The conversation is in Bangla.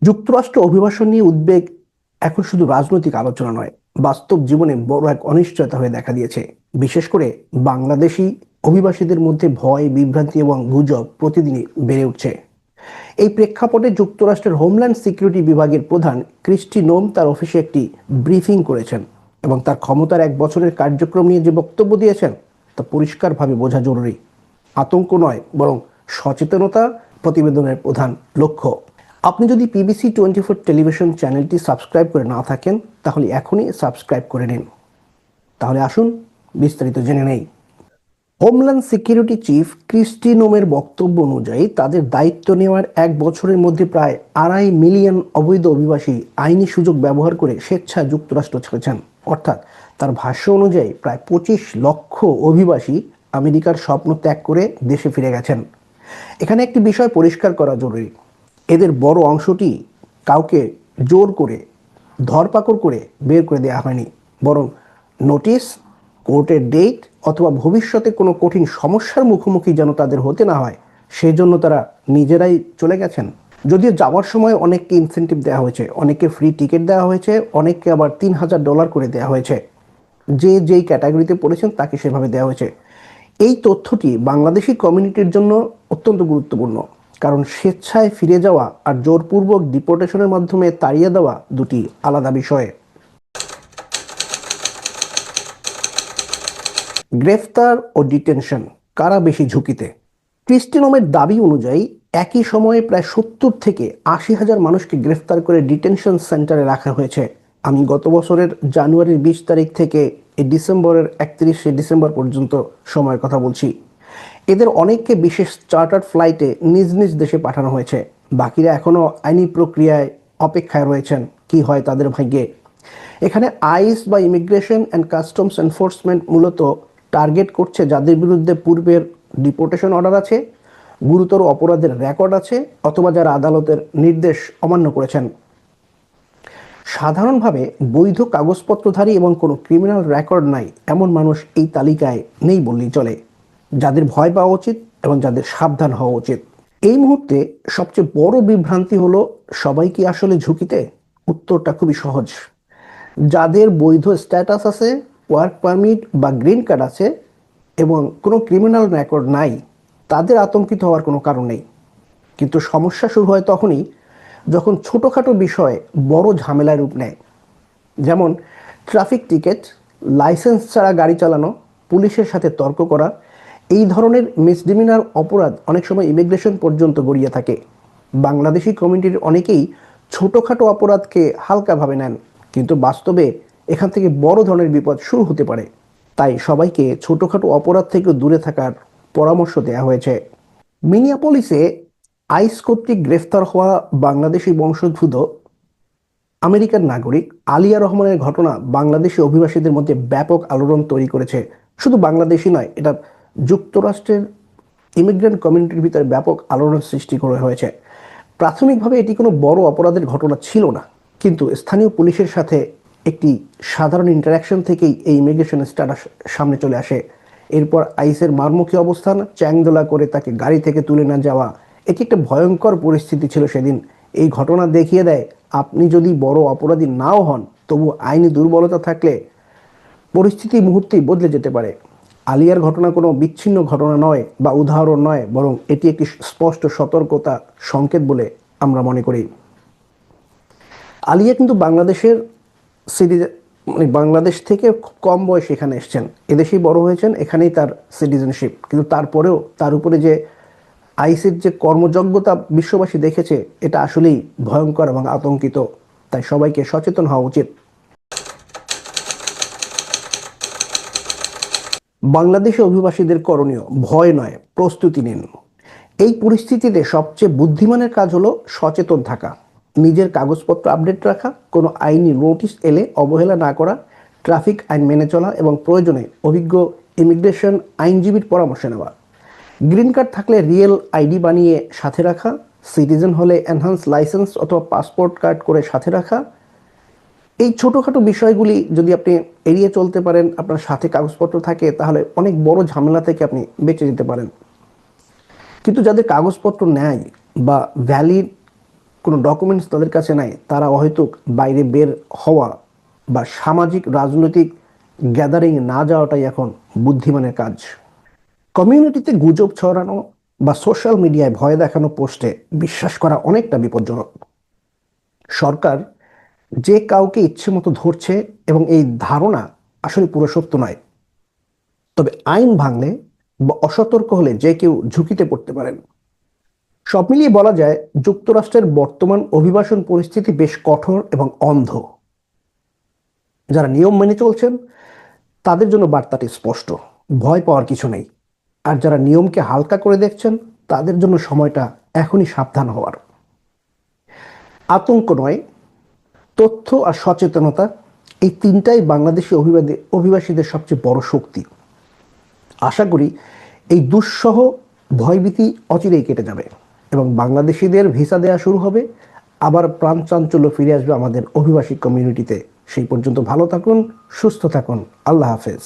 যুক্তরাষ্ট্র অভিবাসন নিয়ে উদ্বেগ এখন শুধু রাজনৈতিক আলোচনা নয়, বাস্তব জীবনে বড় এক অনিশ্চয়তা হয়ে দেখা দিয়েছে। বিশেষ করে বাংলাদেশি অভিবাসীদের মধ্যে ভয়, বিভ্রান্তি এবং গুজব প্রতিদিনই বেড়ে উঠছে। এই প্রেক্ষাপটে যুক্তরাষ্ট্রের হোমল্যান্ড সিকিউরিটি বিভাগের প্রধান ক্রিস্টি নোম তার অফিসে একটি ব্রিফিং করেছেন এবং তার ক্ষমতার 1 বছরের কার্যক্রম নিয়ে যে বক্তব্য দিয়েছেন তা পরিষ্কারভাবে বোঝা জরুরি। আতঙ্ক নয়, বরং সচেতনতা প্রতিবেদনের প্রধান লক্ষ্য। আপনি যদি PBC24 টেলিভিশন চ্যানেলটি সাবস্ক্রাইব করে না থাকেন তাহলে এখনই সাবস্ক্রাইব করে নিন। তাহলে আসুন বিস্তারিত জেনে নেই। হোমল্যান্ড সিকিউরিটি চিফ ক্রিস্টি নোমের বক্তব্য অনুযায়ী তাদের দায়িত্ব নেওয়ার 1 বছরের মধ্যে প্রায় 2.5 মিলিয়ন অবৈধ অভিবাসী আইনি সুযোগ ব্যবহার করে স্বেচ্ছায় যুক্তরাষ্ট্র ছেড়েছেন। অর্থাৎ তার ভাষ্য অনুযায়ী প্রায় 25 লক্ষ অভিবাসী আমেরিকার স্বপ্ন ত্যাগ করে দেশে ফিরে গেছেন। এখানে একটি বিষয় পরিষ্কার করা জরুরি, এদের বড় অংশটি কাউকে জোর করে ধরপাকড় করে বের করে দেওয়া হয়নি, বরং নোটিশ, কোর্টের ডেট অথবা ভবিষ্যতে কোনো কঠিন সমস্যার মুখোমুখি যেন তাদের হতে না হয় সেই জন্য তারা নিজেরাই চলে গেছেন। যদিও যাওয়ার সময় অনেককে ইনসেন্টিভ দেওয়া হয়েছে, অনেককে ফ্রি টিকিট দেওয়া হয়েছে, অনেককে আবার $3000 করে দেওয়া হয়েছে। যে যেই ক্যাটাগরিতে পড়েছেন তাকে সেভাবে দেওয়া হয়েছে। এই তথ্যটি বাংলাদেশি কমিউনিটির জন্য অত্যন্ত গুরুত্বপূর্ণ, কারণ স্বেচ্ছায় ফিরে যাওয়া আর জোরপূর্বক ডিপোর্টেশনের মাধ্যমে তাড়িয়ে দেওয়া দুটি আলাদা বিষয়। গ্রেফতার ও ডিটেনশন, কারা বেশি ঝুঁকিতে? ক্রিস্টি নোমের দাবি অনুযায়ী একই সময়ে প্রায় 70 থেকে 80 হাজার মানুষকে গ্রেফতার করে ডিটেনশন সেন্টারে রাখা হয়েছে। আমি গত বছরের জানুয়ারির 20 তারিখ থেকে এই ডিসেম্বরের 31শে ডিসেম্বর পর্যন্ত সময়ের কথা বলছি। এদের অনেককে বিশেষ চার্টার্ড ফ্লাইটে নিজ নিজ দেশে পাঠানো হয়েছে, বাকিরা এখনও আইনি প্রক্রিয়ায় অপেক্ষায় রয়েছেন কি হয় তাদের ভাগ্যে। এখানে আইস বা ইমিগ্রেশন অ্যান্ড কাস্টমস এনফোর্সমেন্ট মূলত টার্গেট করছে যাদের বিরুদ্ধে পূর্বের ডিপোর্টেশন অর্ডার আছে, গুরুতর অপরাধের রেকর্ড আছে, অথবা যারা আদালতের নির্দেশ অমান্য করেছেন। সাধারণভাবে বৈধ কাগজপত্রধারী এবং কোনো ক্রিমিনাল রেকর্ড নাই এমন মানুষ এই তালিকায় নেই বললেই চলে, যাদের ভয় পাওয়া উচিত এবং যাদের সাবধান হওয়া উচিত। এই মুহূর্তে সবচেয়ে বড় বিভ্রান্তি হলো, সবাই কি আসলে ঝুঁকিতে? উত্তরটা খুবই সহজ। যাদের বৈধ স্ট্যাটাস আছে, ওয়ার্ক পারমিট বা গ্রিন কার্ড আছে এবং কোনো ক্রিমিনাল রেকর্ড নাই, তাদের আতঙ্কিত হওয়ার কোনো কারণ নেই। কিন্তু সমস্যা শুরু হয় তখনই যখন ছোটোখাটো বিষয়ে বড় ঝামেলার রূপ নেয়। যেমন ট্রাফিক টিকিট, লাইসেন্স ছাড়া গাড়ি চালানো, পুলিশের সাথে তর্ক করা। এই ধরনের মিসডিমিনার অপরাধ অনেক সময় ইমিগ্রেশন পর্যন্ত গড়িয়ে থাকে। বাংলাদেশি কমিউনিটির অনেকেই ছোটোখাটো অপরাধকে হালকাভাবে নেন, কিন্তু বাস্তবে এখান থেকে বড় ধরনের বিপদ শুরু হতে পারে। তাই সবাইকে ছোটোখাটো অপরাধ থেকে দূরে থাকার পরামর্শ দেওয়া হয়েছে। মিনিয়াপলিসে আইস কর্তৃক গ্রেফতার হওয়া বাংলাদেশি বংশোদ্ভূত আমেরিকান নাগরিক আলিয়া রহমানের ঘটনা বাংলাদেশি অভিবাসীদের মধ্যে ব্যাপক আলোড়ন তৈরি করেছে। শুধু বাংলাদেশি নয়, এটা যুক্তরাষ্ট্রের ইমিগ্রেন্ট কমিউনিটির ভিতরে ব্যাপক আলোড়ন সৃষ্টি করে হয়েছে। প্রাথমিকভাবে এটি কোনো বড় অপরাধের ঘটনা ছিল না, কিন্তু স্থানীয় পুলিশের সাথে একটি সাধারণ ইন্টারাকশন থেকেই এই ইমিগ্রেশন স্ট্যাটাস সামনে চলে আসে। এরপর আইসের মারমুখী অবস্থান, চ্যাংদোলা করে তাকে গাড়ি থেকে তুলে না যাওয়া, এটি একটা ভয়ঙ্কর পরিস্থিতি ছিল সেদিন। এই ঘটনা দেখিয়ে দেয়, আপনি যদি বড় অপরাধী নাও হন, তবু আইনি দুর্বলতা থাকলে পরিস্থিতি মুহূর্তেই বদলে যেতে পারে। আলিয়ার ঘটনা কোনো বিচ্ছিন্ন ঘটনা নয় বা উদাহরণ নয়, বরং এটি একটি স্পষ্ট সতর্কতা সংকেত বলে আমরা মনে করি। আলিয়া কিন্তু বাংলাদেশের সিটিজেন, মানে বাংলাদেশ থেকে খুব কম বয়সে এখানে এসেছেন, এদেশেই বড় হয়েছেন, এখানেই তার সিটিজেনশিপ। কিন্তু তারপরেও তার উপরে যে আইসির যে কর্মযোগ্যতা বিশ্ববাসী দেখেছে, এটা আসলেই ভয়ঙ্কর এবং আতঙ্কিত। তাই সবাইকে সচেতন হওয়া উচিত। বাংলাদেশি অভিবাসীদের করণীয় ভয় নয়, প্রস্তুতি নিন। এই পরিস্থিতিতে সবচেয়ে বুদ্ধিমানের কাজ হলো সচেতন থাকা, নিজের কাগজপত্র আপডেট রাখা, কোনো আইনি নোটিশ এলে অবহেলা না করা, ট্রাফিক আইন মেনে চলা এবং প্রয়োজনে অভিজ্ঞ ইমিগ্রেশন আইনজীবীর পরামর্শ নেওয়া। গ্রিন কার্ড থাকলে রিয়েল আইডি বানিয়ে সাথে রাখা, সিটিজেন হলে এনহান্স লাইসেন্স অথবা পাসপোর্ট কার্ড করে সাথে রাখা। এই ছোটোখাটো বিষয়গুলি যদি আপনি এড়িয়ে চলতে পারেন, আপনার সাথে কাগজপত্র থাকে, তাহলে অনেক বড় ঝামেলা থেকে আপনি বেঁচে যেতে পারেন। কিন্তু যাদের কাগজপত্র নেয় বা ভ্যালিড কোনো ডকুমেন্টস তাদের কাছে নাই, তারা হয়তো বাইরে বের হওয়া বা সামাজিক রাজনৈতিক গ্যাদারিং না যাওয়াটাই এখন বুদ্ধিমানের কাজ। কমিউনিটিতে গুজব ছড়ানো বা সোশ্যাল মিডিয়ায় ভয় দেখানো পোস্টে বিশ্বাস করা অনেকটা বিপজ্জনক। সরকার যে কাউকে ইচ্ছে মতো ধরছে এবং এই ধারণা আসলে পুরো সত্য নয়। তবে আইন ভাঙলে বা অসতর্ক হলে যে কেউ ঝুঁকিতে পড়তে পারেন। সব মিলিয়ে বলা যায় যুক্তরাষ্ট্রের বর্তমান অভিবাসন পরিস্থিতি বেশ কঠোর এবং অন্ধ। যারা নিয়ম মেনে চলছেন তাদের জন্য বার্তাটি স্পষ্ট, ভয় পাওয়ার কিছু নেই। আর যারা নিয়মকে হালকা করে দেখছেন তাদের জন্য সময়টা এখনই সাবধান হওয়ার। আতঙ্ক নয়, তথ্য আর সচেতনতা, এই তিনটাই বাংলাদেশি অভিবাসীদের সবচেয়ে বড় শক্তি। আশা করি এই দুঃসহ ভয়ভীতি অচিরেই কেটে যাবে এবং বাংলাদেশিদের ভিসা দেওয়া শুরু হবে, আবার প্রাণ চাঞ্চল্য ফিরে আসবে আমাদের অভিবাসী কমিউনিটিতে। সেই পর্যন্ত ভালো থাকুন, সুস্থ থাকুন, আল্লাহ হাফেজ।